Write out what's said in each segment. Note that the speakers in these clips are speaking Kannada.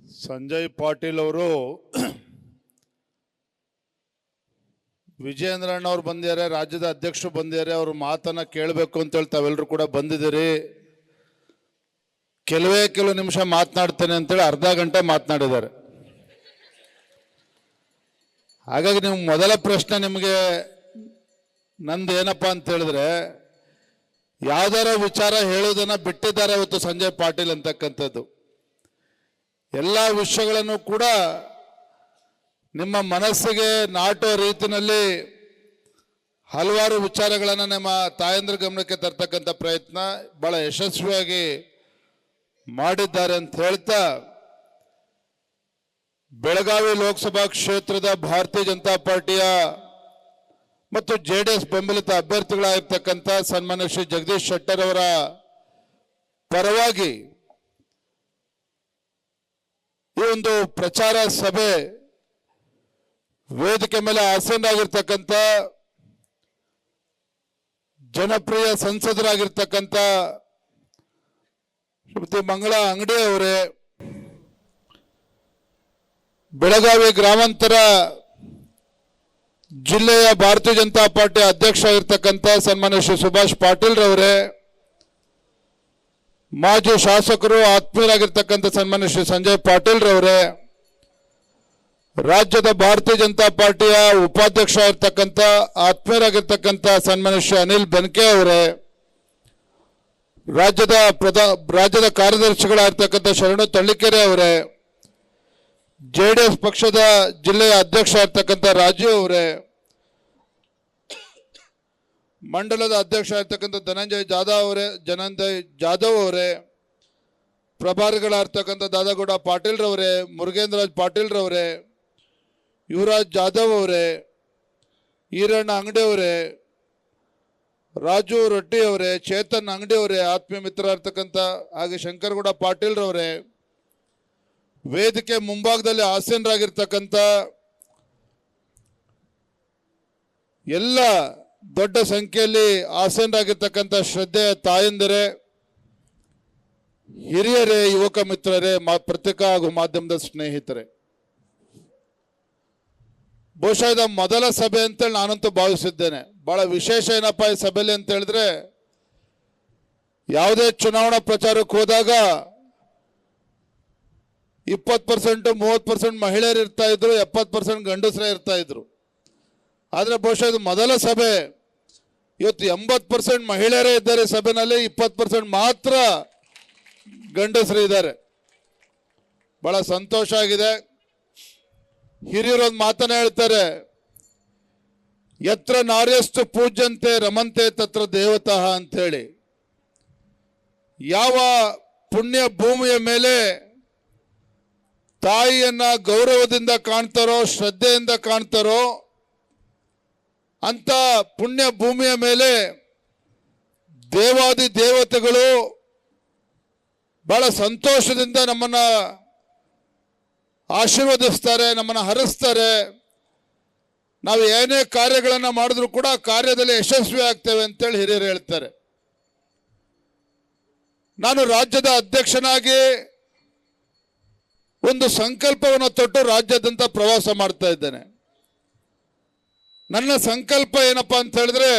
ಸಂಜಯ್ ಪಾಟೀಲ್ ಅವರು ವಿಜಯೇಂದ್ರಣ್ಣ ಅವರು ಬಂದಿದ್ದಾರೆ, ರಾಜ್ಯದ ಅಧ್ಯಕ್ಷರು ಬಂದಿದ್ದಾರೆ, ಅವ್ರ ಮಾತನ್ನ ಕೇಳಬೇಕು ಅಂತೇಳಿ ತಾವೆಲ್ಲರೂ ಕೂಡ ಬಂದಿದ್ದೀರಿ. ಕೆಲವು ನಿಮಿಷ ಮಾತನಾಡ್ತೇನೆ ಅಂತೇಳಿ ಅರ್ಧ ಗಂಟೆ ಮಾತನಾಡಿದ್ದಾರೆ. ಹಾಗಾಗಿ ನೀವು ಮೊದಲ ಪ್ರಶ್ನೆ ನಿಮಗೆ ನಂದು ಏನಪ್ಪಾ ಅಂತ ಹೇಳಿದ್ರೆ, ಯಾವ್ದಾರ ವಿಚಾರ ಹೇಳೋದನ್ನ ಬಿಟ್ಟಿದ್ದಾರೆ ಇವತ್ತು ಸಂಜಯ್ ಪಾಟೀಲ್ ಅಂತಕ್ಕಂಥದ್ದು. ಎಲ್ಲ ವಿಷಯಗಳನ್ನು ಕೂಡ ನಿಮ್ಮ ಮನಸ್ಸಿಗೆ ನಾಟೋ ರೀತಿಯಲ್ಲಿ ಹಲವಾರು ವಿಚಾರಗಳನ್ನು ನಮ್ಮ ತಾಯಂದ್ರ ಗಮನಕ್ಕೆ ತರ್ತಕ್ಕಂಥ ಪ್ರಯತ್ನ ಬಹಳ ಯಶಸ್ವಿಯಾಗಿ ಮಾಡಿದ್ದಾರೆ ಅಂತ ಹೇಳ್ತಾ, ಬೆಳಗಾವಿ ಲೋಕಸಭಾ ಕ್ಷೇತ್ರದ ಭಾರತೀಯ ಜನತಾ ಪಾರ್ಟಿಯ ಮತ್ತು ಜೆಡಿಎಸ್ ಬೆಂಬಲಿತ ಅಭ್ಯರ್ಥಿಗಳಾಗಿರ್ತಕ್ಕಂಥ ಸನ್ಮಾನ್ಯ ಶ್ರೀ ಜಗದೀಶ್ ಶೆಟ್ಟರ್ ಅವರ ಪರವಾಗಿ ಈ ಒಂದು ಪ್ರಚಾರ ಸಭೆ ವೇದಿಕೆ ಮೇಲೆ ಆಸೀನರಾಗಿರ್ತಕ್ಕಂಥ ಜನಪ್ರಿಯ ಸಂಸದರಾಗಿರ್ತಕ್ಕಂಥ ಶ್ರೀಮತಿ ಮಂಗಳಾ ಅಂಗಡಿ ಅವರೇ, ಬೆಳಗಾವಿ ಗ್ರಾಮಾಂತರ ಜಿಲ್ಲೆಯ ಭಾರತೀಯ ಜನತಾ ಪಾರ್ಟಿ ಅಧ್ಯಕ್ಷ ಆಗಿರ್ತಕ್ಕಂಥ ಸನ್ಮಾನ್ಯ ಶ್ರೀ ಸುಭಾಷ್ ಪಾಟೀಲ್ ರವರೇ, ಮಾಜಿ ಶಾಸಕರು ಆತ್ಮೀಯರಾಗಿರ್ತಕ್ಕಂಥ ಸನ್ಮಾನ್ಯ ಶ್ರೀ ಸಂಜಯ್ ಪಾಟೀಲ್ ರವರೇ, ರಾಜ್ಯದ ಭಾರತೀಯ ಜನತಾ ಪಾರ್ಟಿಯ ಉಪಾಧ್ಯಕ್ಷ ಆಗಿರ್ತಕ್ಕಂಥ ಆತ್ಮೀಯರಾಗಿರ್ತಕ್ಕಂಥ ಸನ್ಮಾನ್ಯ ಶ್ರೀ ಅನಿಲ್ ಬೆನ್ಕೆ ಅವರೇ, ರಾಜ್ಯದ ಕಾರ್ಯದರ್ಶಿಗಳಾಗಿರ್ತಕ್ಕಂಥ ಶರಣು ತಳ್ಳಿಕೆರೆ ಅವರೇ, ಜೆಡಿಎಸ್ ಪಕ್ಷದ ಜಿಲ್ಲೆಯ ಅಧ್ಯಕ್ಷ ಆಗಿರ್ತಕ್ಕಂಥ ರಾಜೀವ್ ಅವರೇ, ಮಂಡಲದ ಅಧ್ಯಕ್ಷ ಆಗಿರ್ತಕ್ಕಂಥ ಧನಂಜಯ್ ಜಾಧವ್ ಅವರೇ, ಪ್ರಭಾರಿಗಳಾಗಿರ್ತಕ್ಕಂಥ ದಾದಾಗೌಡ ಪಾಟೀಲ್ ರವರೇ, ಮುರುಗೇಂದ್ರರಾಜ್ ಪಾಟೀಲ್ ರವರೇ, ಯುವರಾಜ್ ಜಾಧವ್ ಅವರೇ, ಈರಣ್ಣ ಅಂಗಡಿ ಅವರೇ, ರಾಜು ರೊಟ್ಟಿ ಅವರೇ, ಚೇತನ್ ಅಂಗಡಿ ಅವರೇ, ಆತ್ಮೀಯ ಮಿತ್ರ ಇರ್ತಕ್ಕಂಥ ಹಾಗೆ ಶಂಕರಗೌಡ ಪಾಟೀಲ್ ರವರೇ, ವೇದಿಕೆ ಮುಂಭಾಗದಲ್ಲಿ ಆಸೀನರಾಗಿರ್ತಕ್ಕಂಥ ಎಲ್ಲ ದೊಡ್ಡ ಸಂಖ್ಯೆಯಲ್ಲಿ ಆಸೀನರಾಗಿರ್ತಕ್ಕಂಥ ಶ್ರದ್ಧೆಯ ತಾಯಂದಿರೇ, ಹಿರಿಯರೇ, ಯುವಕ ಮಿತ್ರರೇ, ಪತ್ರಿಕಾ ಹಾಗೂ ಮಾಧ್ಯಮದ ಸ್ನೇಹಿತರೆ, ಬಹುಶಃ ಇದು ಮೊದಲ ಸಭೆ ಅಂತೇಳಿ ನಾನಂತೂ ಭಾವಿಸಿದ್ದೇನೆ. ಬಹಳ ವಿಶೇಷ ಏನಪ್ಪಾ ಈ ಸಭೆಯಲ್ಲಿ ಅಂತ ಹೇಳಿದ್ರೆ, ಯಾವುದೇ ಚುನಾವಣಾ ಪ್ರಚಾರಕ್ಕೆ ಹೋದಾಗ 20% 30% ಮಹಿಳೆಯರು ಇರ್ತಾ ಇದ್ರು, 70% ಗಂಡಸರೇ ಇರ್ತಾ ಇದ್ರು. ಆದ್ರೆ ಬಹುಶಃ ಇದು ಮೊದಲ ಸಭೆ. ಇವತ್ತು 80% ಮಹಿಳೆಯರೇ ಇದ್ದಾರೆ ಸಭೆಯಲ್ಲಿ, 20% ಮಾತ್ರ ಗಂಡಸರು ಇದ್ದಾರೆ. ಬಹಳ ಸಂತೋಷ ಆಗಿದೆ. ಹಿರಿಯರೊಂದು ಮಾತನ್ನ ಹೇಳ್ತಾರೆ, ಯತ್ರ ನಾರ್ಯಸ್ತು ಪೂಜ್ಯಂತೆ ರಮಂತೆ ತತ್ರ ದೇವತಃ ಅಂತ ಹೇಳಿ. ಯಾವ ಪುಣ್ಯ ಭೂಮಿಯ ಮೇಲೆ ತಾಯಿಯನ್ನ ಗೌರವದಿಂದ ಕಾಣ್ತಾರೋ, ಶ್ರದ್ಧೆಯಿಂದ ಕಾಣ್ತಾರೋ, ಅಂತ ಪುಣ್ಯ ಭೂಮಿಯ ಮೇಲೆ ದೇವಾದಿ ದೇವತೆಗಳು ಬಹಳ ಸಂತೋಷದಿಂದ ನಮ್ಮನ್ನ ಆಶೀರ್ವದಿಸ್ತಾರೆ, ನಮ್ಮನ್ನ ಹರಿಸ್ತಾರೆ. ನಾವು ಏನೇ ಕಾರ್ಯಗಳನ್ನು ಮಾಡಿದ್ರು ಕೂಡ ಕಾರ್ಯದಲ್ಲಿ ಯಶಸ್ವಿ ಆಗ್ತೇವೆ ಅಂತೇಳಿ ಹಿರಿಯರು ಹೇಳ್ತಾರೆ. ನಾನು ರಾಜ್ಯದ ಅಧ್ಯಕ್ಷನಾಗಿ ಒಂದು ಸಂಕಲ್ಪವನ್ನು ತೊಟ್ಟು ರಾಜ್ಯಾದ್ಯಂತ ಪ್ರವಾಸ ಮಾಡ್ತಾ ಇದ್ದೇನೆ. ನನ್ನ ಸಂಕಲ್ಪ ಏನಪ್ಪಾ ಅಂತ ಹೇಳಿದ್ರೆ,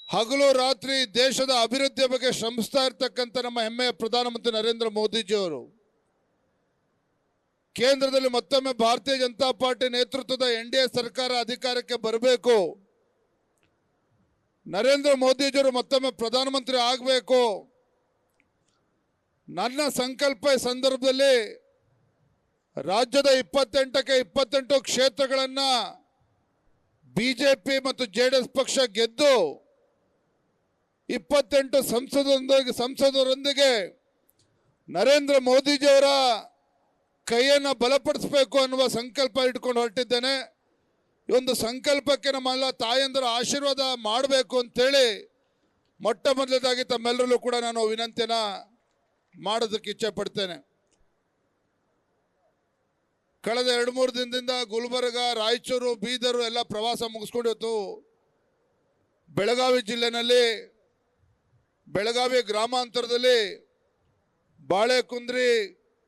ಹಗಲು ರಾತ್ರಿ ದೇಶದ ಅಭಿವೃದ್ಧಿಯ ಬಗ್ಗೆ ಶ್ರಮಿಸ್ತಾ ಇರ್ತಕ್ಕಂಥ ನಮ್ಮ ಹೆಮ್ಮೆಯ ಪ್ರಧಾನಮಂತ್ರಿ ನರೇಂದ್ರ ಮೋದಿಜಿಯವರು ಕೇಂದ್ರದಲ್ಲಿ ಮತ್ತೊಮ್ಮೆ ಭಾರತೀಯ ಜನತಾ ಪಾರ್ಟಿ ನೇತೃತ್ವದ NDA ಸರ್ಕಾರ ಅಧಿಕಾರಕ್ಕೆ ಬರಬೇಕು, ನರೇಂದ್ರ ಮೋದಿಜಿಯವರು ಮತ್ತೊಮ್ಮೆ ಪ್ರಧಾನಮಂತ್ರಿ ಆಗಬೇಕು. ನನ್ನ ಸಂಕಲ್ಪ ಈ ಸಂದರ್ಭದಲ್ಲಿ ರಾಜ್ಯದ 28ಕ್ಕೆ 28 ಕ್ಷೇತ್ರಗಳನ್ನ ಬಿಜೆಪಿ ಮತ್ತು JDS ಪಕ್ಷ ಗೆದ್ದು 28 ಸಂಸದರೊಂದಿಗೆ ನರೇಂದ್ರ ಮೋದಿಜಿಯವರ ಕೈಯನ್ನು ಬಲಪಡಿಸಬೇಕು ಅನ್ನುವ ಸಂಕಲ್ಪ ಇಟ್ಕೊಂಡು ಹೊರಟಿದ್ದೇನೆ. ಈ ಒಂದು ಸಂಕಲ್ಪಕ್ಕೆ ನಮ್ಮೆಲ್ಲ ತಾಯಂದರ ಆಶೀರ್ವಾದ ಮಾಡಬೇಕು ಅಂತೇಳಿ ಮೊಟ್ಟ ಮೊದಲದಾಗಿ ತಮ್ಮೆಲ್ಲರಲ್ಲೂ ಕೂಡ ನಾನು ವಿನಂತಿಯನ್ನ ಮಾಡೋದಕ್ಕೆ ಇಚ್ಛೆ ಪಡ್ತೇನೆ. ಕಳೆದ 2-3 ದಿನದಿಂದ ಗುಲ್ಬರ್ಗ, ರಾಯಚೂರು, ಬೀದರು ಎಲ್ಲ ಪ್ರವಾಸ ಮುಗಿಸ್ಕೊಂಡು ಇವತ್ತು ಬೆಳಗಾವಿ ಜಿಲ್ಲೆನಲ್ಲಿ ಬೆಳಗಾವಿ ಗ್ರಾಮಾಂತರದಲ್ಲಿ ಬಾಳೆಕುಂದ್ರಿ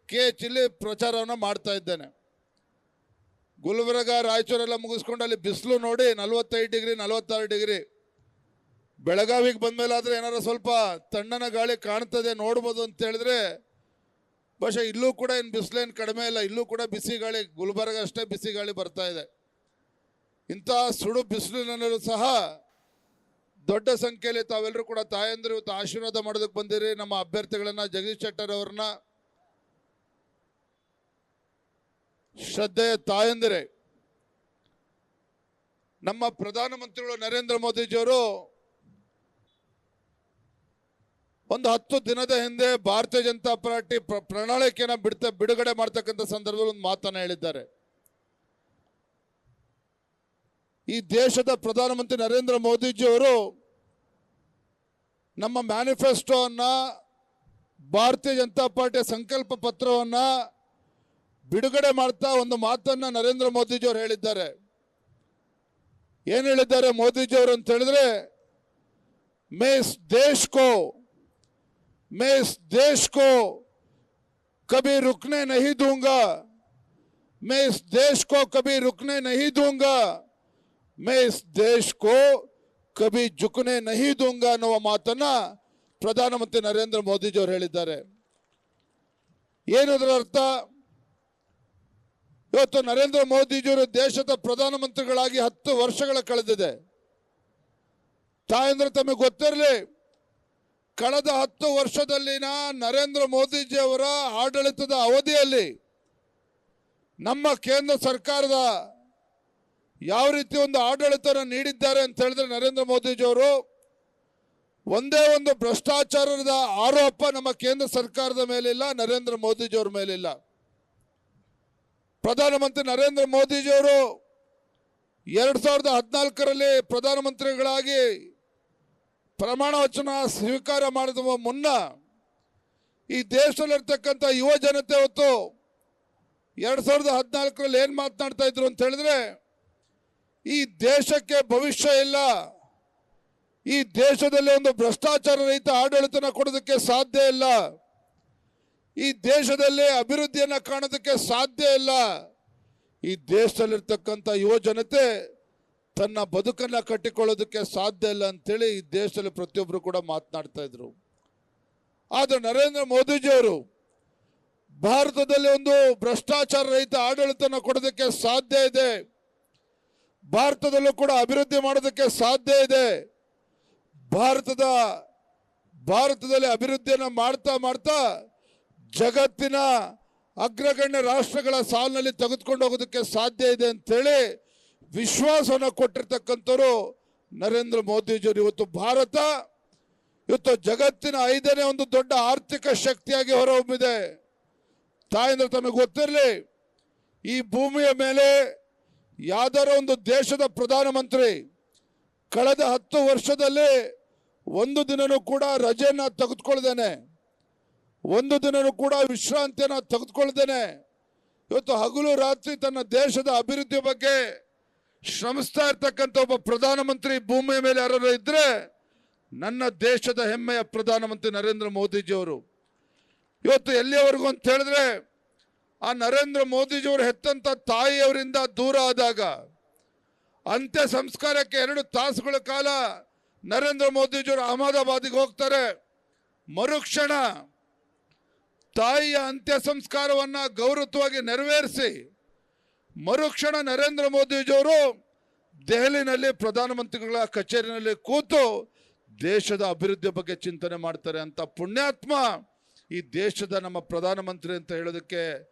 KH ಇಲ್ಲಿ ಪ್ರಚಾರವನ್ನು ಮಾಡ್ತಾ ಇದ್ದೇನೆ. ಗುಲ್ಬರ್ಗ ರಾಯಚೂರೆಲ್ಲ ಮುಗಿಸ್ಕೊಂಡು ಅಲ್ಲಿ ಬಿಸಿಲು ನೋಡಿ 45 ಡಿಗ್ರಿ 46 ಡಿಗ್ರಿ. ಬೆಳಗಾವಿಗೆ ಬಂದಮೇಲೆ ಆದರೆ ಏನಾರು ಸ್ವಲ್ಪ ತಣ್ಣನ ಗಾಳಿ ಕಾಣ್ತದೆ ನೋಡ್ಬೋದು ಅಂತ ಹೇಳಿದ್ರೆ ಬಹುಶಃ ಇಲ್ಲೂ ಕೂಡ ಏನು ಬಿಸಿಲೇನು ಕಡಿಮೆ ಇಲ್ಲ, ಇಲ್ಲೂ ಕೂಡ ಬಿಸಿ ಗಾಳಿ, ಗುಲ್ಬರ್ಗ ಅಷ್ಟೇ ಬಿಸಿ ಗಾಳಿ ಬರ್ತಾ ಇದೆ. ಇಂಥ ಸುಡು ಬಿಸಿಲಿನಲ್ಲೂ ಸಹ ದೊಡ್ಡ ಸಂಖ್ಯೆಯಲ್ಲಿ ತಾವೆಲ್ಲರೂ ಕೂಡ ತಾಯಂದಿರು ಇವತ್ತು ಆಶೀರ್ವಾದ ಮಾಡೋದಕ್ಕೆ ಬಂದಿರಿ. ನಮ್ಮ ಅಭ್ಯರ್ಥಿಗಳನ್ನ ಜಗದೀಶ್ ಶೆಟ್ಟರ್ ಅವ್ರನ್ನ ಶ್ರದ್ಧೆಯ ತಾಯಂದಿರೇ, ನಮ್ಮ ಪ್ರಧಾನಮಂತ್ರಿಗಳು ನರೇಂದ್ರ ಮೋದಿಜಿಯವರು ಒಂದು 10 ದಿನದ ಹಿಂದೆ ಭಾರತೀಯ ಜನತಾ ಪಾರ್ಟಿ ಪ್ರಣಾಳಿಕೆಯನ್ನು ಬಿಡುಗಡೆ ಮಾಡ್ತಕ್ಕಂಥ ಸಂದರ್ಭದಲ್ಲಿ ಒಂದು ಮಾತನ್ನು ಹೇಳಿದ್ದಾರೆ. ಈ ದೇಶದ ಪ್ರಧಾನಮಂತ್ರಿ ನರೇಂದ್ರ ಮೋದಿಜಿಯವರು ನಮ್ಮ ಮ್ಯಾನಿಫೆಸ್ಟೋವನ್ನು, ಭಾರತೀಯ ಜನತಾ ಪಾರ್ಟಿಯ ಸಂಕಲ್ಪ ಪತ್ರವನ್ನು ಬಿಡುಗಡೆ ಮಾಡ್ತಾ ಒಂದು ಮಾತನ್ನು ನರೇಂದ್ರ ಮೋದಿಜಿಯವರು ಹೇಳಿದ್ದಾರೆ. ಏನು ಹೇಳಿದ್ದಾರೆ ಮೋದಿಜಿಯವರು ಅಂತ ಹೇಳಿದ್ರೆ, मैं इस देश को कभी रुकने नहीं दूंगा, मैं इस देश को कभी रुकने नहीं दूंगा, मैं इस देश को कभी झुकने नहीं दूंगा ಅನ್ನುವ ಮಾತನ್ನ ಪ್ರಧಾನಮಂತ್ರಿ ನರೇಂದ್ರ ಮೋದಿಜಿ ಅವರು ಹೇಳಿದ್ದಾರೆ. ಏನದರ ಅರ್ಥ? ಇವತ್ತು ನರೇಂದ್ರ ಮೋದಿಜಿಯವರು ದೇಶದ ಪ್ರಧಾನಮಂತ್ರಿಗಳಾಗಿ 10 ವರ್ಷಗಳ ಕಳೆದಿದೆ. ತಾಯಂದ್ರೆ ತಮಗೆ ಗೊತ್ತಿರಲಿ, ಕಳೆದ 10 ವರ್ಷದಲ್ಲಿನ ನರೇಂದ್ರ ಮೋದಿಜಿ ಅವರ ಆಡಳಿತದ ಅವಧಿಯಲ್ಲಿ ನಮ್ಮ ಕೇಂದ್ರ ಸರ್ಕಾರದ ಯಾವ ರೀತಿ ಒಂದು ಆಡಳಿತವನ್ನು ನೀಡಿದ್ದಾರೆ ಅಂತ ಹೇಳಿದ್ರೆ, ನರೇಂದ್ರ ಮೋದಿಜಿ ಅವರು ಒಂದೇ ಒಂದು ಭ್ರಷ್ಟಾಚಾರದ ಆರೋಪ ನಮ್ಮ ಕೇಂದ್ರ ಸರ್ಕಾರದ ಮೇಲಿಲ್ಲ, ನರೇಂದ್ರ ಮೋದಿಜಿ ಅವರ ಮೇಲಿಲ್ಲ. ಪ್ರಧಾನಮಂತ್ರಿ ನರೇಂದ್ರ ಮೋದಿಜಿಯವರು 2014ರಲ್ಲಿ ಪ್ರಧಾನಮಂತ್ರಿಗಳಾಗಿ ಪ್ರಮಾಣ ವಚನ ಸ್ವೀಕಾರ ಮಾಡಿದ ಮುನ್ನ ಈ ದೇಶದಲ್ಲಿರ್ತಕ್ಕಂಥ ಯುವ ಜನತೆ ಹೊತ್ತು 2014ರಲ್ಲಿ ಏನು ಮಾತನಾಡ್ತಾ ಇದ್ರು ಅಂತ ಹೇಳಿದ್ರೆ, ಈ ದೇಶಕ್ಕೆ ಭವಿಷ್ಯ ಇಲ್ಲ, ಈ ದೇಶದಲ್ಲಿ ಒಂದು ಭ್ರಷ್ಟಾಚಾರ ರಹಿತ ಆಡಳಿತನ ಕೊಡೋದಕ್ಕೆ ಸಾಧ್ಯ ಇಲ್ಲ, ಈ ದೇಶದಲ್ಲಿ ಅಭಿವೃದ್ಧಿಯನ್ನು ಕಾಣೋದಕ್ಕೆ ಸಾಧ್ಯ ಇಲ್ಲ, ಈ ದೇಶದಲ್ಲಿರ್ತಕ್ಕಂಥ ಯುವ ಜನತೆ ತನ್ನ ಬದುಕನ್ನು ಕಟ್ಟಿಕೊಳ್ಳೋದಕ್ಕೆ ಸಾಧ್ಯ ಇಲ್ಲ ಅಂತೇಳಿ ಈ ದೇಶದಲ್ಲಿ ಪ್ರತಿಯೊಬ್ಬರು ಕೂಡ ಮಾತನಾಡ್ತಾ ಇದ್ರು. ಆದರೆ ನರೇಂದ್ರ ಮೋದಿಜಿಯವರು ಭಾರತದಲ್ಲಿ ಒಂದು ಭ್ರಷ್ಟಾಚಾರ ರಹಿತ ಆಡಳಿತನ ಕೊಡೋದಕ್ಕೆ ಸಾಧ್ಯ ಇದೆ, ಭಾರತದಲ್ಲೂ ಕೂಡ ಅಭಿವೃದ್ಧಿ ಮಾಡೋದಕ್ಕೆ ಸಾಧ್ಯ ಇದೆ, ಭಾರತದಲ್ಲಿ ಅಭಿವೃದ್ಧಿಯನ್ನು ಮಾಡ್ತಾ ಮಾಡ್ತಾ ಜಗತ್ತಿನ ಅಗ್ರಗಣ್ಯ ರಾಷ್ಟ್ರಗಳ ಸಾಲಿನಲ್ಲಿ ತೆಗೆದುಕೊಂಡು ಹೋಗೋದಕ್ಕೆ ಸಾಧ್ಯ ಇದೆ ಅಂತೇಳಿ ವಿಶ್ವಾಸವನ್ನು ಕೊಟ್ಟಿರ್ತಕ್ಕಂಥವ್ರು ನರೇಂದ್ರ ಮೋದಿಜಿಯವರು. ಇವತ್ತು ಭಾರತ ಜಗತ್ತಿನ 5ನೇ ಒಂದು ದೊಡ್ಡ ಆರ್ಥಿಕ ಶಕ್ತಿಯಾಗಿ ಹೊರಹೊಮ್ಮಿದೆ. ತಾಯಂದ್ರೆ ತಮಗೆ ಗೊತ್ತಿರಲಿ, ಈ ಭೂಮಿಯ ಮೇಲೆ ಯಾವ್ದಾರ ಒಂದು ದೇಶದ ಪ್ರಧಾನಮಂತ್ರಿ ಕಳೆದ 10 ವರ್ಷದಲ್ಲಿ ಒಂದು ದಿನನೂ ಕೂಡ ರಜೆಯನ್ನು ತೆಗೆದುಕೊಳ್ಳದೇನೆ, ಒಂದು ದಿನನೂ ಕೂಡ ವಿಶ್ರಾಂತಿಯನ್ನು ತೆಗೆದುಕೊಳ್ಳದೇನೆ ಇವತ್ತು ಹಗಲು ರಾತ್ರಿ ತನ್ನ ದೇಶದ ಅಭಿವೃದ್ಧಿ ಬಗ್ಗೆ ಶ್ರಮಿಸ್ತಾ ಇರ್ತಕ್ಕಂಥ ಒಬ್ಬ ಪ್ರಧಾನಮಂತ್ರಿ ಭೂಮಿಯ ಮೇಲೆ ಯಾರು ಇದ್ರೆ ನನ್ನ ದೇಶದ ಹೆಮ್ಮೆಯ ಪ್ರಧಾನಮಂತ್ರಿ ನರೇಂದ್ರ ಮೋದಿಜಿಯವರು. ಇವತ್ತು ಎಲ್ಲಿಯವರೆಗೂ ಅಂತ ಹೇಳಿದ್ರೆ, ಆ ನರೇಂದ್ರ ಮೋದಿಜಿಯವರು ಹೆತ್ತಂತ ತಾಯಿಯವರಿಂದ ದೂರ ಆದಾಗ ಅಂತ್ಯ ಸಂಸ್ಕಾರಕ್ಕೆ 2 ತಾಸುಗಳ ಕಾಲ ನರೇಂದ್ರ ಮೋದಿಜಿಯವರು ಅಹಮದಾಬಾದಿಗೆ ಹೋಗ್ತಾರೆ. ಮರುಕ್ಷಣ ತಾಯಿಯ ಅಂತ್ಯ ಸಂಸ್ಕಾರವನ್ನು ಗೌರವವಾಗಿ ನೆರವೇರಿಸಿ ಮರುಕ್ಷಣ ನರೇಂದ್ರ ಮೋದಿಜಿಯವರು ದೆಹಲಿನಲ್ಲಿ ಪ್ರಧಾನಮಂತ್ರಿಗಳ ಕಚೇರಿನಲ್ಲಿ ಕೂತು ದೇಶದ ಅಭಿವೃದ್ಧಿ ಬಗ್ಗೆ ಚಿಂತನೆ ಮಾಡ್ತಾರೆ ಅಂತ ಪುಣ್ಯಾತ್ಮ ಈ ದೇಶದ ನಮ್ಮ ಪ್ರಧಾನಮಂತ್ರಿ ಅಂತ ಹೇಳೋದಕ್ಕೆ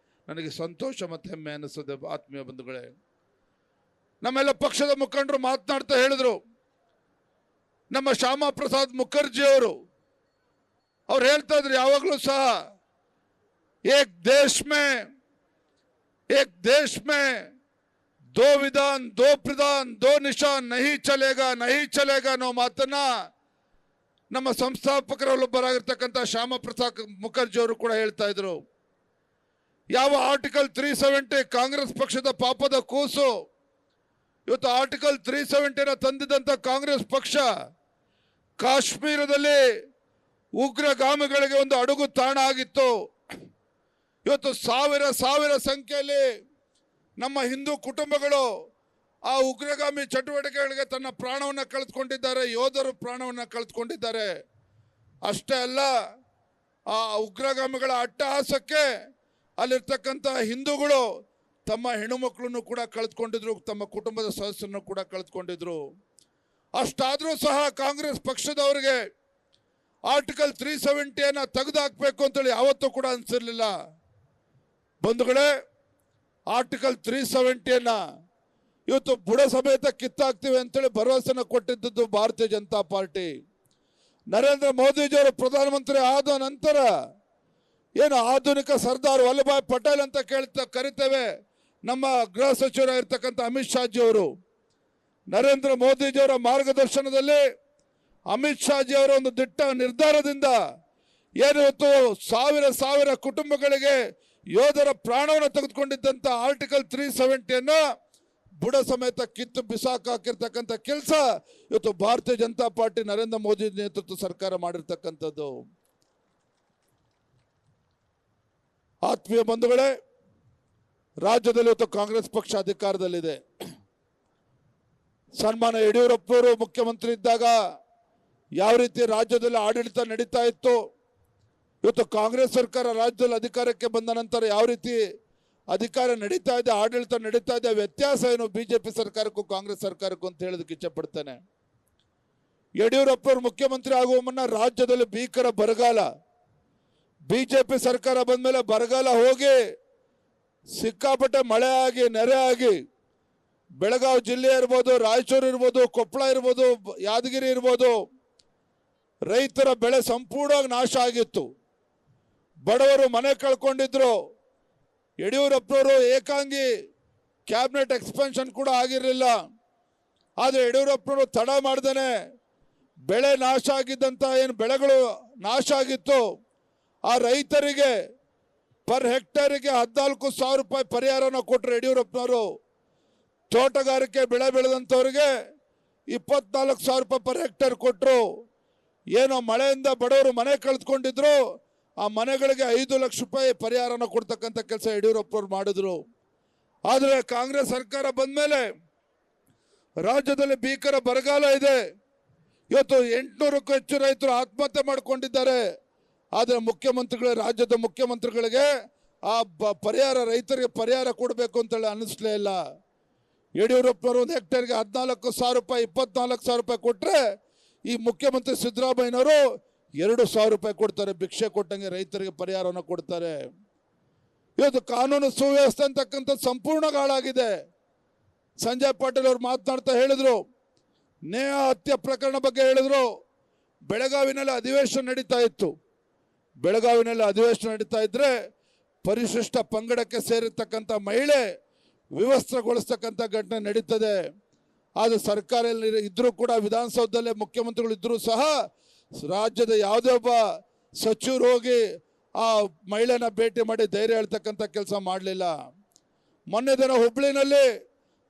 ನನಗೆ ಸಂತೋಷ ಮತ್ತು ಹೆಮ್ಮೆ ಅನಿಸುತ್ತೆ. ಆತ್ಮೀಯ ಬಂಧುಗಳೇ, ನಮ್ಮೆಲ್ಲ ಪಕ್ಷದ ಮುಖಂಡರು ಮಾತನಾಡ್ತಾ ಹೇಳಿದ್ರು, ನಮ್ಮ ಶ್ಯಾಮಾ ಪ್ರಸಾದ್ ಮುಖರ್ಜಿ ಅವರು ಹೇಳ್ತಾ ಇದ್ರು ಯಾವಾಗಲೂ ಸಹ, एक देश में 2 विधान 2 प्रधान 2 निशान नहीं चलेगा ಅನ್ನೋ ಮಾತನ್ನ ನಮ್ಮ ಸಂಸ್ಥಾಪಕರಲ್ಲೊಬ್ಬರಾಗಿರ್ತಕ್ಕಂಥ ಶ್ಯಾಮಾ ಪ್ರಸಾದ್ ಮುಖರ್ಜಿ ಅವರು ಕೂಡ ಹೇಳ್ತಾ ಇದ್ರು. ಯಾವ ಆರ್ಟಿಕಲ್ 370 ಕಾಂಗ್ರೆಸ್ ಪಕ್ಷದ ಪಾಪದ ಕೂಸು, ಇವತ್ತು ಆರ್ಟಿಕಲ್ 370 ತಂದಿದ್ದಂಥ ಕಾಂಗ್ರೆಸ್ ಪಕ್ಷ ಕಾಶ್ಮೀರದಲ್ಲಿ ಉಗ್ರಗಾಮಿಗಳಿಗೆ ಒಂದು ಅಡುಗು ತಾಣ ಆಗಿತ್ತು. ಇವತ್ತು ಸಾವಿರ ಸಾವಿರ ಸಂಖ್ಯೆಯಲ್ಲಿ ನಮ್ಮ ಹಿಂದೂ ಕುಟುಂಬಗಳು ಆ ಉಗ್ರಗಾಮಿ ಚಟುವಟಿಕೆಗಳಿಗೆ ತನ್ನ ಪ್ರಾಣವನ್ನು ಕಳೆದುಕೊಂಡಿದ್ದಾರೆ, ಯೋಧರು ಪ್ರಾಣವನ್ನು ಕಳೆದುಕೊಂಡಿದ್ದಾರೆ. ಅಷ್ಟೇ ಅಲ್ಲ, ಆ ಉಗ್ರಗಾಮಿಗಳ ಅಟ್ಟಹಾಸಕ್ಕೆ ಅಲ್ಲಿರ್ತಕ್ಕಂಥ ಹಿಂದೂಗಳು ತಮ್ಮ ಹೆಣ್ಣುಮಕ್ಕಳನ್ನು ಕೂಡ ಕಳೆದುಕೊಂಡಿದ್ರು, ತಮ್ಮ ಕುಟುಂಬದ ಸದಸ್ಯರನ್ನು ಕೂಡ ಕಳೆದುಕೊಂಡಿದ್ರು. ಅಷ್ಟಾದರೂ ಸಹ ಕಾಂಗ್ರೆಸ್ ಪಕ್ಷದವರಿಗೆ ಆರ್ಟಿಕಲ್ 370 ತೆಗೆದುಹಾಕಬೇಕು ಅಂತೇಳಿ ಯಾವತ್ತೂ ಕೂಡ ಅನಿಸಿರಲಿಲ್ಲ. ಬಂಧುಗಳೇ, ಆರ್ಟಿಕಲ್ 370 ಇವತ್ತು ಬುಡ ಸಮೇತ ಕಿತ್ತಾಕ್ತೀವಿ ಅಂತೇಳಿ ಭರವಸೆನ ಕೊಟ್ಟಿದ್ದು ಭಾರತೀಯ ಜನತಾ ಪಾರ್ಟಿ. ನರೇಂದ್ರ ಮೋದಿಜಿಯವರು ಪ್ರಧಾನಮಂತ್ರಿ ಆದ ನಂತರ ಏನು ಆಧುನಿಕ ಸರ್ದಾರ್ ವಲ್ಲಭಾಯ್ ಪಟೇಲ್ ಅಂತ ಕರಿತೇವೆ ನಮ್ಮ ಗೃಹ ಸಚಿವರಾಗಿರ್ತಕ್ಕಂಥ ಅಮಿತ್ ಶಾಜಿಯವರು. ನರೇಂದ್ರ ಮೋದಿಜಿಯವರ ಮಾರ್ಗದರ್ಶನದಲ್ಲಿ ಅಮಿತ್ ಶಾಜಿಯವರ ಒಂದು ದಿಟ್ಟ ನಿರ್ಧಾರದಿಂದ ಏನಿವತ್ತು ಸಾವಿರ ಸಾವಿರ ಕುಟುಂಬಗಳಿಗೆ ಯೋಧರ ಪ್ರಾಣವನ್ನು ತೆಗೆದುಕೊಂಡಿದ್ದಂಥ ಆರ್ಟಿಕಲ್ 370 ಬುಡ ಸಮೇತ ಕಿತ್ತು ಬಿಸಾಕಿರ್ತಕ್ಕಂಥ ಕೆಲಸ ಇವತ್ತು ಭಾರತೀಯ ಜನತಾ ಪಾರ್ಟಿ ನರೇಂದ್ರ ಮೋದಿ ನೇತೃತ್ವ ಸರ್ಕಾರ ಮಾಡಿರ್ತಕ್ಕಂಥದ್ದು. ಆತ್ಮೀಯ ಬಂಧುಗಳೇ, ರಾಜ್ಯದಲ್ಲಿ ಇವತ್ತು ಕಾಂಗ್ರೆಸ್ ಪಕ್ಷ ಅಧಿಕಾರದಲ್ಲಿದೆ. ಸನ್ಮಾನ್ಯ ಯಡಿಯೂರಪ್ಪನವರು ಮುಖ್ಯಮಂತ್ರಿ ಇದ್ದಾಗ ಯಾವ ರೀತಿ ರಾಜ್ಯದಲ್ಲಿ ಆಡಳಿತ ನಡೀತಾ ಇತ್ತು, ಇವತ್ತು ಕಾಂಗ್ರೆಸ್ ಸರ್ಕಾರ ರಾಜ್ಯದಲ್ಲಿ ಅಧಿಕಾರಕ್ಕೆ ಬಂದ ನಂತರ ಯಾವ ರೀತಿ ಅಧಿಕಾರ ನಡೀತಾ ಇದೆ, ಆಡಳಿತ ನಡೀತಾ ಇದೆ, ವ್ಯತ್ಯಾಸ ಏನು ಬಿಜೆಪಿ ಸರ್ಕಾರಕ್ಕೂ ಕಾಂಗ್ರೆಸ್ ಸರ್ಕಾರಕ್ಕೂ ಅಂತ ಹೇಳೋದಕ್ಕೆ ಇಚ್ಛಪಡ್ತೇನೆ. ಯಡಿಯೂರಪ್ಪನವರು ಮುಖ್ಯಮಂತ್ರಿ ಆಗುವ ಮುನ್ನ ರಾಜ್ಯದಲ್ಲಿ ಭೀಕರ ಬರಗಾಲ, ಬಿಜೆಪಿ ಸರ್ಕಾರ ಬಂದ ಮೇಲೆ ಬರಗಾಲ ಹೋಗಿ ಸಿಕ್ಕಾಪಟ್ಟೆ ಮಳೆ ಆಗಿ ನೆರೆ ಆಗಿ ಬೆಳಗಾವಿ ಜಿಲ್ಲೆ ಇರ್ಬೋದು, ರಾಯಚೂರು ಇರ್ಬೋದು, ಕೊಪ್ಪಳ ಇರ್ಬೋದು, ಯಾದಗಿರಿ ಇರ್ಬೋದು, ರೈತರ ಬೆಳೆ ಸಂಪೂರ್ಣವಾಗಿ ನಾಶ ಆಗಿತ್ತು. ಬಡವರು ಮನೆ ಕಳ್ಕೊಂಡಿದ್ರು. ಯಡಿಯೂರಪ್ಪನವರು ಏಕಾಂಗಿ ಕ್ಯಾಬಿನೆಟ್ ಎಕ್ಸ್ಪೆನ್ಷನ್ ಕೂಡ ಆಗಿರಲಿಲ್ಲ. ಆದರೆ ಯಡಿಯೂರಪ್ಪನವರು ತಡ ಮಾಡ್ದೇನೆ ಬೆಳೆ ನಾಶ ಆಗಿದ್ದಂಥ ಏನು ಬೆಳೆಗಳು ನಾಶ ಆಗಿತ್ತು ಆ ರೈತರಿಗೆ ಪರ್ ಹೆಕ್ಟೇರಿಗೆ 14,000 ರೂಪಾಯಿ ಪರಿಹಾರನ ಕೊಟ್ಟರು ಯಡಿಯೂರಪ್ಪನವರು. ತೋಟಗಾರಿಕೆ ಬೆಳೆ ಬೆಳೆದಂಥವ್ರಿಗೆ 24,000 ರೂಪಾಯಿ ಪರ್ ಹೆಕ್ಟೇರ್ ಕೊಟ್ಟರು. ಏನೋ ಮಳೆಯಿಂದ ಬಡವರು ಮನೆ ಕಳೆದುಕೊಂಡಿದ್ರು, ಆ ಮನೆಗಳಿಗೆ 5 ಲಕ್ಷ ರೂಪಾಯಿ ಪರಿಹಾರನ ಕೊಡ್ತಕ್ಕಂಥ ಕೆಲಸ ಯಡಿಯೂರಪ್ಪನವರು ಮಾಡಿದ್ರು. ಆದರೆ ಕಾಂಗ್ರೆಸ್ ಸರ್ಕಾರ ಬಂದ ಮೇಲೆ ರಾಜ್ಯದಲ್ಲಿ ಭೀಕರ ಬರಗಾಲ ಇದೆ. ಇವತ್ತು 800ಕ್ಕೂ ಹೆಚ್ಚು ರೈತರು ಆತ್ಮಹತ್ಯೆ ಮಾಡಿಕೊಂಡಿದ್ದಾರೆ. ಆದರೆ ರಾಜ್ಯದ ಮುಖ್ಯಮಂತ್ರಿಗಳಿಗೆ ಆ ಪರಿಹಾರ, ರೈತರಿಗೆ ಪರಿಹಾರ ಕೊಡಬೇಕು ಅಂತೇಳಿ ಅನ್ನಿಸ್ಲೇ ಇಲ್ಲ. ಯಡಿಯೂರಪ್ಪನವರು ಒಂದು ಹೆಕ್ಟೇರ್ಗೆ 14,000 ರೂಪಾಯಿ 24,000 ರೂಪಾಯಿ ಕೊಟ್ಟರೆ ಈ ಮುಖ್ಯಮಂತ್ರಿ ಸಿದ್ದರಾಮಯ್ಯನವರು 2,000 ರೂಪಾಯಿ ಕೊಡ್ತಾರೆ. ಭಿಕ್ಷೆ ಕೊಟ್ಟಂಗೆ ರೈತರಿಗೆ ಪರಿಹಾರವನ್ನು ಕೊಡ್ತಾರೆ. ಇವತ್ತು ಕಾನೂನು ಸುವ್ಯವಸ್ಥೆ ಅಂತಕ್ಕಂಥದ್ದು ಸಂಪೂರ್ಣ ಹಾಳಾಗಿದೆ. ಸಂಜಯ್ ಪಾಟೀಲ್ ಅವರು ಮಾತನಾಡ್ತಾ ಹೇಳಿದ್ರು, ನೇಹಾ ಹತ್ಯೆ ಪ್ರಕರಣ ಬಗ್ಗೆ ಹೇಳಿದ್ರು. ಬೆಳಗಾವಿನಲ್ಲಿ ಅಧಿವೇಶನ ನಡೀತಾ ಇತ್ತು. ಬೆಳಗಾವಿನಲ್ಲಿ ಅಧಿವೇಶನ ನಡೀತಾ ಇದ್ರೆ ಪರಿಶಿಷ್ಟ ಪಂಗಡಕ್ಕೆ ಸೇರಿರ್ತಕ್ಕಂಥ ಮಹಿಳೆ ವಿವಸ್ತ್ರಗೊಳಿಸ್ತಕ್ಕಂಥ ಘಟನೆ ನಡೀತದೆ. ಆದರೆ ಸರ್ಕಾರ ಇದ್ರೂ ಕೂಡ ವಿಧಾನಸೌಧದಲ್ಲೇ ಮುಖ್ಯಮಂತ್ರಿಗಳು ಇದ್ರೂ ಸಹ ರಾಜ್ಯದ ಯಾವುದೇ ಒಬ್ಬ ಸಚಿವರು ಹೋಗಿ ಆ ಮಹಿಳೆನ ಭೇಟಿ ಮಾಡಿ ಧೈರ್ಯ ಹೇಳ್ತಕ್ಕಂಥ ಕೆಲಸ ಮಾಡಲಿಲ್ಲ. ಮೊನ್ನೆ ದಿನ ಹುಬ್ಳಿನಲ್ಲಿ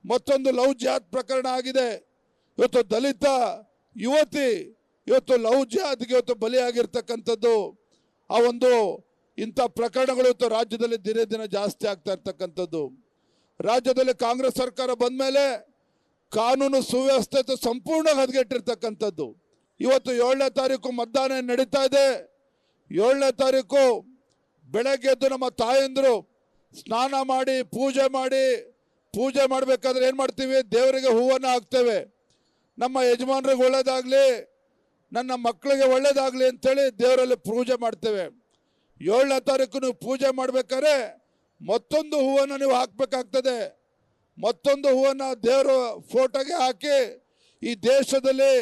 ಮತ್ತೊಂದು ಲವ್ ಜಿಹಾದ್ ಪ್ರಕರಣ ಆಗಿದೆ. ಇವತ್ತು ದಲಿತ ಯುವತಿ ಇವತ್ತು ಲವ್ ಜಿಹಾದ್ಗೆ ಇವತ್ತು ಬಲಿಯಾಗಿರ್ತಕ್ಕಂಥದ್ದು. ಆ ಒಂದು ಇಂಥ ಪ್ರಕರಣಗಳು ಇವತ್ತು ರಾಜ್ಯದಲ್ಲಿ ದಿನೇ ದಿನ ಜಾಸ್ತಿ ಆಗ್ತಾ ಇರ್ತಕ್ಕಂಥದ್ದು. ರಾಜ್ಯದಲ್ಲಿ ಕಾಂಗ್ರೆಸ್ ಸರ್ಕಾರ ಬಂದ ಮೇಲೆ ಕಾನೂನು ಸುವ್ಯವಸ್ಥೆ ಸಂಪೂರ್ಣ ಹದಗೆಟ್ಟಿರ್ತಕ್ಕಂಥದ್ದು. ಇವತ್ತು 7ನೇ ತಾರೀಕು ಮತದಾನ ನಡೀತಾ ಇದೆ. 7ನೇ ತಾರೀಕು ಬೆಳಗ್ಗೆ ಎದ್ದು ನಮ್ಮ ತಾಯಂದರು ಸ್ನಾನ ಮಾಡಿ ಪೂಜೆ ಮಾಡಬೇಕಾದ್ರೆ ಏನು ಮಾಡ್ತೀವಿ, ದೇವರಿಗೆ ಹೂವನ್ನು ಹಾಕ್ತೇವೆ. ನಮ್ಮ ಯಜಮಾನರಿಗೆ ಒಳ್ಳೇದಾಗಲಿ, ನನ್ನ ಮಕ್ಕಳಿಗೆ ಒಳ್ಳೇದಾಗಲಿ ಅಂತೇಳಿ ದೇವರಲ್ಲಿ ಪೂಜೆ ಮಾಡ್ತೇವೆ. 7ನೇ ತಾರೀಕು ನೀವು ಪೂಜೆ ಮಾಡಬೇಕಾದ್ರೆ ಮತ್ತೊಂದು ಹೂವನ್ನು ನೀವು ಹಾಕಬೇಕಾಗ್ತದೆ. ಮತ್ತೊಂದು ಹೂವನ್ನು ದೇವರ ಫೋಟೋಗೆ ಹಾಕಿ ಈ ದೇಶದಲ್ಲಿ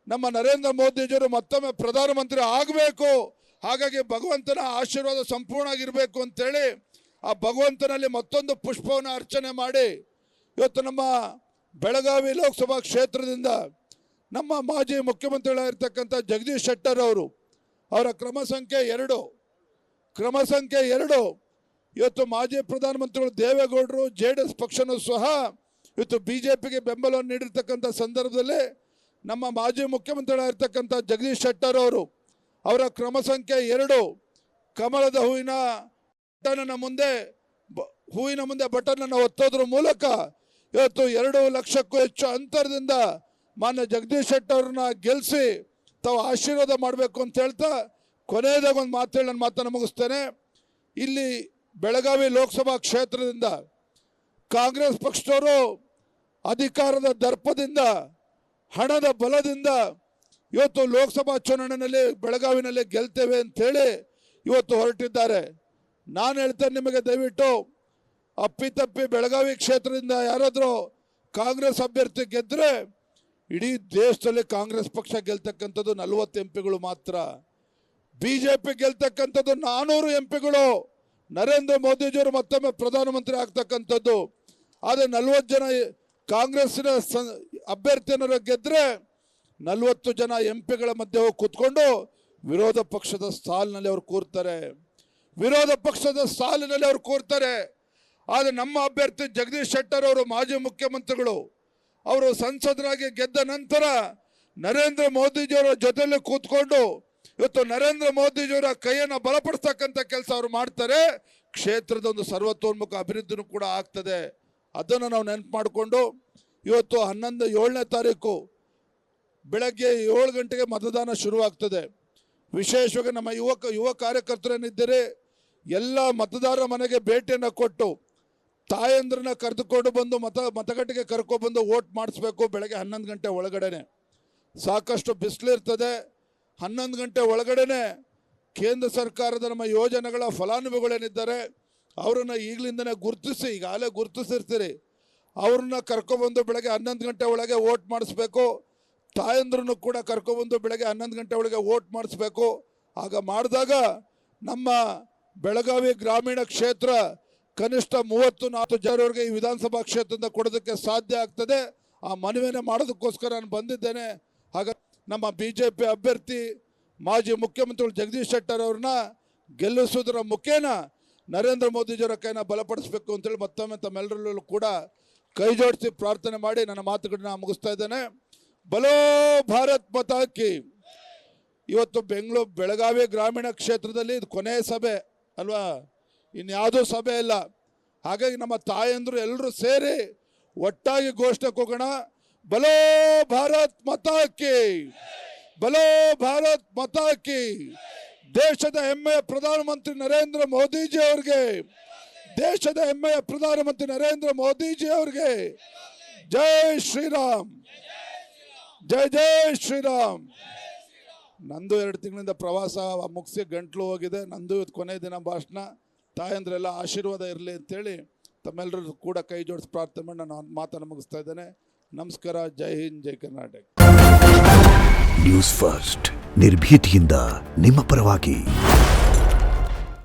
ನಮ್ಮ ನರೇಂದ್ರ ಮೋದಿಜಿಯವರು ಮತ್ತೊಮ್ಮೆ ಪ್ರಧಾನಮಂತ್ರಿ ಆಗಬೇಕು, ಹಾಗಾಗಿ ಭಗವಂತನ ಆಶೀರ್ವಾದ ಸಂಪೂರ್ಣ ಆಗಿರಬೇಕು ಅಂತೇಳಿ ಆ ಭಗವಂತನಲ್ಲಿ ಮತ್ತೊಂದು ಪುಷ್ಪವನ್ನು ಅರ್ಚನೆ ಮಾಡಿ ಇವತ್ತು ನಮ್ಮ ಬೆಳಗಾವಿ ಲೋಕಸಭಾ ಕ್ಷೇತ್ರದಿಂದ ನಮ್ಮ ಮಾಜಿ ಮುಖ್ಯಮಂತ್ರಿಗಳಾಗಿರ್ತಕ್ಕಂಥ ಜಗದೀಶ್ ಶೆಟ್ಟರ್ ಅವರ ಕ್ರಮ ಸಂಖ್ಯೆ 2 ಇವತ್ತು ಮಾಜಿ ಪ್ರಧಾನಮಂತ್ರಿಗಳು ದೇವೇಗೌಡರು JDS ಪಕ್ಷನೂ ಸಹ ಇವತ್ತು ಬಿಜೆಪಿಗೆ ಬೆಂಬಲವನ್ನು ನೀಡಿರ್ತಕ್ಕಂಥ ಸಂದರ್ಭದಲ್ಲಿ ನಮ್ಮ ಮಾಜಿ ಮುಖ್ಯಮಂತ್ರಿಗಳಾಗಿರ್ತಕ್ಕಂಥ ಜಗದೀಶ್ ಶೆಟ್ಟರ್ ಅವರ ಕ್ರಮ ಸಂಖ್ಯೆ 2 ಕಮಲದ ಹೂವಿನ ಬಟನ್ನ ಮುಂದೆ ಬಟನ್ ಅನ್ನು ಒತ್ತೋದ್ರ ಮೂಲಕ ಇವತ್ತು 2 ಲಕ್ಷಕ್ಕೂ ಹೆಚ್ಚು ಅಂತರದಿಂದ ಮಾನ್ಯ ಜಗದೀಶ್ ಶೆಟ್ಟರ್ ಅವ್ರನ್ನ ಗೆಲ್ಲಿಸಿ ತಾವು ಆಶೀರ್ವಾದ ಮಾಡಬೇಕು ಅಂತ ಹೇಳ್ತಾ ಕೊನೆಯದಾಗ ಒಂದು ಮಾತೇಳಿ ನನ್ನ ಮಾತನ್ನು ಮುಗಿಸ್ತೇನೆ. ಇಲ್ಲಿ ಬೆಳಗಾವಿ ಲೋಕಸಭಾ ಕ್ಷೇತ್ರದಿಂದ ಕಾಂಗ್ರೆಸ್ ಪಕ್ಷದವರು ಅಧಿಕಾರದ ದರ್ಪದಿಂದ ಹಣದ ಬಲದಿಂದ ಇವತ್ತು ಲೋಕಸಭಾ ಚುನಾವಣೆಯಲ್ಲಿ ಬೆಳಗಾವಿನಲ್ಲಿ ಗೆಲ್ತೇವೆ ಅಂತೇಳಿ ಇವತ್ತು ಹೊರಟಿದ್ದಾರೆ. ನಾನು ಹೇಳ್ತೇನೆ ನಿಮಗೆ, ದಯವಿಟ್ಟು ಅಪ್ಪಿತಪ್ಪಿ ಬೆಳಗಾವಿ ಕ್ಷೇತ್ರದಿಂದ ಯಾರಾದರೂ ಕಾಂಗ್ರೆಸ್ ಅಭ್ಯರ್ಥಿ ಗೆದ್ದರೆ ಇಡೀ ದೇಶದಲ್ಲಿ ಕಾಂಗ್ರೆಸ್ ಪಕ್ಷ ಗೆಲ್ತಕ್ಕಂಥದ್ದು 40 ಎಂಪಿಗಳು ಮಾತ್ರ. ಬಿಜೆಪಿ ಗೆಲ್ತಕ್ಕಂಥದ್ದು 400 ಎಂಪಿಗಳು. ನರೇಂದ್ರ ಮೋದಿಜಿಯವರು ಮತ್ತೊಮ್ಮೆ ಪ್ರಧಾನಮಂತ್ರಿ ಆಗ್ತಕ್ಕಂಥದ್ದು. ಆದರೆ 40 ಜನ ಕಾಂಗ್ರೆಸ್ಸಿನ ಅಭ್ಯರ್ಥಿಯನ್ನ ಗೆದ್ದರೆ 40 ಜನ ಎಂಪಿಗಳ ಮಧ್ಯೆ ಹೋಗಿ ಕೂತ್ಕೊಂಡು ವಿರೋಧ ಪಕ್ಷದ ಸಾಲಿನಲ್ಲಿ ಅವರು ಕೂರ್ತಾರೆ. ಆದರೆ ನಮ್ಮ ಅಭ್ಯರ್ಥಿ ಜಗದೀಶ್ ಶೆಟ್ಟರ್ ಅವರು ಮಾಜಿ ಮುಖ್ಯಮಂತ್ರಿಗಳು, ಅವರು ಸಂಸದರಾಗಿ ಗೆದ್ದ ನಂತರ ನರೇಂದ್ರ ಮೋದಿಜಿಯವರ ಜೊತೆಯಲ್ಲಿ ಕೂತ್ಕೊಂಡು ಇವತ್ತು ನರೇಂದ್ರ ಮೋದಿಜಿಯವರ ಕೈಯನ್ನು ಬಲಪಡಿಸ್ತಕ್ಕಂಥ ಕೆಲಸ ಅವರು ಮಾಡ್ತಾರೆ. ಕ್ಷೇತ್ರದ ಒಂದು ಸರ್ವತೋನ್ಮುಖ ಅಭಿವೃದ್ಧಿನೂ ಕೂಡ ಆಗ್ತದೆ. ಅದನ್ನು ನಾವು ನೆನಪು ಮಾಡಿಕೊಂಡು ಇವತ್ತು 7ನೇ ತಾರೀಕು ಬೆಳಗ್ಗೆ 7 ಗಂಟೆಗೆ ಮತದಾನ ಶುರುವಾಗ್ತದೆ. ವಿಶೇಷವಾಗಿ ನಮ್ಮ ಯುವ ಕಾರ್ಯಕರ್ತರೇನಿದ್ದೀರಿ ಎಲ್ಲ ಮತದಾರರ ಮನೆಗೆ ಭೇಟಿಯನ್ನು ಕೊಟ್ಟು ತಾಯಂದ್ರನ್ನ ಕರೆದುಕೊಂಡು ಬಂದು ಮತಗಟ್ಟೆಗೆ ಕರ್ಕೊಬಂದು ವೋಟ್ ಮಾಡಿಸ್ಬೇಕು. ಬೆಳಗ್ಗೆ 11 ಗಂಟೆ ಒಳಗಡೆನೆ. ಸಾಕಷ್ಟು ಬಿಸಿಲಿರ್ತದೆ. 11 ಗಂಟೆ ಒಳಗಡೆನೆ ಕೇಂದ್ರ ಸರ್ಕಾರದ ನಮ್ಮ ಯೋಜನೆಗಳ ಫಲಾನುಭವಿಗಳೇನಿದ್ದಾರೆ ಅವರನ್ನು ಈಗಲಿಂದನೇ ಗುರುತಿಸಿ, ಈಗಾಗಲೇ ಗುರುತಿಸಿರ್ತೀರಿ, ಅವ್ರನ್ನ ಕರ್ಕೊಬಂದು ಬೆಳಗ್ಗೆ 11 ಗಂಟೆ ಒಳಗೆ ವೋಟ್ ಮಾಡಿಸ್ಬೇಕು. ತಾಯಂದ್ರನ್ನು ಕೂಡ ಕರ್ಕೊಬಂದು ಬೆಳಗ್ಗೆ 11 ಗಂಟೆ ಒಳಗೆ ವೋಟ್ ಮಾಡಿಸ್ಬೇಕು. ಆಗ ಮಾಡಿದಾಗ ನಮ್ಮ ಬೆಳಗಾವಿ ಗ್ರಾಮೀಣ ಕ್ಷೇತ್ರ ಕನಿಷ್ಠ 34 ಜನರಿಗೆ ಈ ವಿಧಾನಸಭಾ ಕ್ಷೇತ್ರದಿಂದ ಕೊಡೋದಕ್ಕೆ ಸಾಧ್ಯ ಆಗ್ತದೆ. ಆ ಮನವಿಯನ್ನು ಮಾಡೋದಕ್ಕೋಸ್ಕರ ನಾನು ಬಂದಿದ್ದೇನೆ. ಹಾಗಾಗಿ ನಮ್ಮ ಬಿಜೆಪಿ ಅಭ್ಯರ್ಥಿ ಮಾಜಿ ಮುಖ್ಯಮಂತ್ರಿಗಳು ಜಗದೀಶ್ ಶೆಟ್ಟರ್ ಅವ್ರನ್ನ ಗೆಲ್ಲಿಸೋದರ ಮುಖೇನ ನರೇಂದ್ರ ಮೋದಿಜಿಯವರ ಕೈನ ಬಲಪಡಿಸಬೇಕು ಅಂತೇಳಿ ಮತ್ತೊಮ್ಮೆ ತಮ್ಮೆಲ್ಲರಲ್ಲೂ ಕೂಡ ಕೈ ಜೋಡಿಸಿ ಪ್ರಾರ್ಥನೆ ಮಾಡಿ ನನ್ನ ಮಾತುಗಳನ್ನ ಮುಗಿಸ್ತಾ ಇದ್ದೇನೆ. ಬಲೋ ಭಾರತ್ ಮಾತಾ ಕಿ. ಇವತ್ತು ಬೆಳಗಾವಿ ಗ್ರಾಮೀಣ ಕ್ಷೇತ್ರದಲ್ಲಿ ಇದು ಕೊನೆಯ ಸಭೆ ಅಲ್ವಾ, ಇನ್ಯಾವುದೂ ಸಭೆ ಇಲ್ಲ. ಹಾಗಾಗಿ ನಮ್ಮ ತಾಯಂದರು ಎಲ್ಲರೂ ಸೇರಿ ಒಟ್ಟಾಗಿ ಘೋಷಣೆ ಹೋಗೋಣ. ಬಲೋ ಭಾರತ್ ಮಾತಾ ಕಿ, ಬಲೋ ಭಾರತ್ ಮಾತಾ ಕಿ. ದೇಶದ ಹೆಮ್ಮೆಯ ಪ್ರಧಾನಮಂತ್ರಿ ನರೇಂದ್ರ ಮೋದಿಜಿ ಅವರಿಗೆ, ದೇಶದ ಹೆಮ್ಮೆಯ ಪ್ರಧಾನಮಂತ್ರಿ ನರೇಂದ್ರ ಮೋದಿಜಿ ಅವರಿಗೆ ಜೈ ಶ್ರೀರಾಮ್, ಜೈ ಜೈ ಶ್ರೀರಾಮ್. ನಂದು 2 ತಿಂಗಳಿಂದ ಪ್ರವಾಸ ಮುಗಿಸಿ ಗಂಟ್ಲು ಹೋಗಿದೆ. ನಂದು ಇವತ್ತು ಕೊನೆಯ ದಿನ ಭಾಷಣ. ತಾಯಂದ್ರೆಲ್ಲ ಆಶೀರ್ವಾದ ಇರಲಿ ಅಂತೇಳಿ ತಮ್ಮೆಲ್ಲರೂ ಕೂಡ ಕೈ ಜೋಡಿಸಿ ಪ್ರಾರ್ಥನೆ ಮಾಡಿ ನಾನು ಮಾತನ್ನು ಮುಗಿಸ್ತಾ ಇದ್ದೇನೆ. ನಮಸ್ಕಾರ. ಜೈ ಹಿಂದ್, ಜೈ ಕರ್ನಾಟಕ. ನ್ಯೂಸ್ ಫಸ್ಟ್ ನಿರ್ಭೀತಿಯಿಂದ ನಿಮ್ಮ ಪರವಾಗಿ.